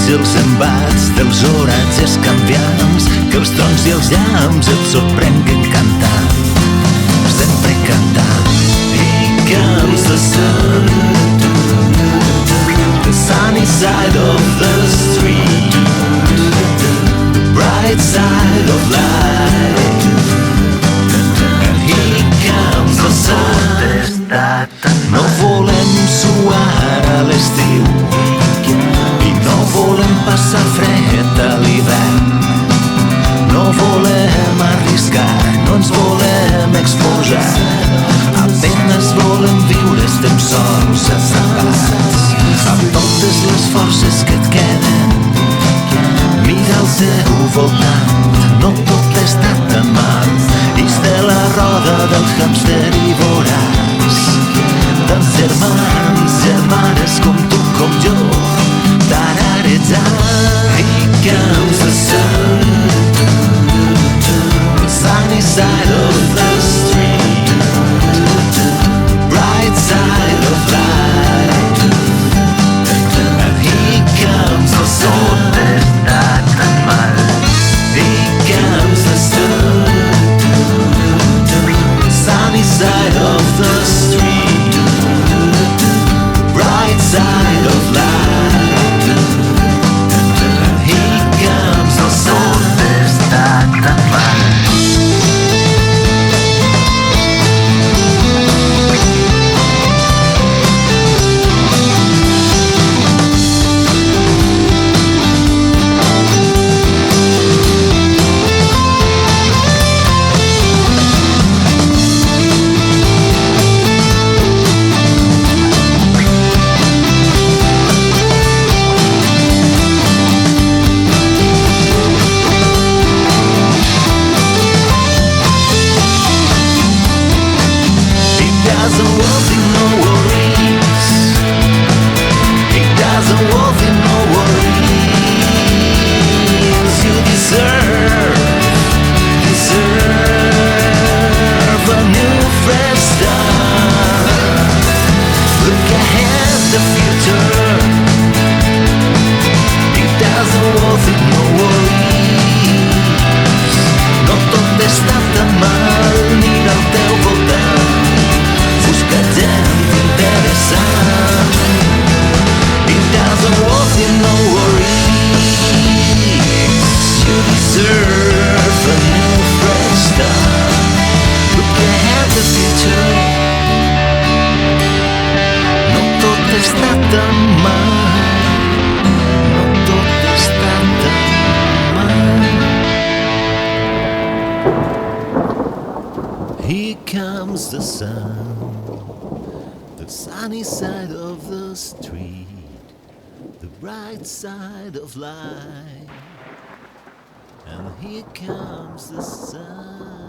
i els embats dels oratges canviants, que els trons i els llamps et sorprenguin cantant, sempre cantant. Here comes the sun, the sunny side of the street, the bright side of life. And here comes the sun. No volem suar a l'estiu i no volem passar fred a l'hivern. No volem arriscar, no ens volem exposar, apenas volem viure, estem sols, atrapats, amb totes les forces que et queden. Mira al teu voltant, no tot està tan mal, ix de la roda del hàmster i veuràs tants germans, germanes com tu, com jo, tararejant. Here comes the sun, the sunny side of the street, bright side of life. And here comes the sun, here comes the sun, the sunny side of the street, bright side of life. And here comes the sun. Here comes the sun, the sunny side of the street, the bright side of life. And here comes the sun.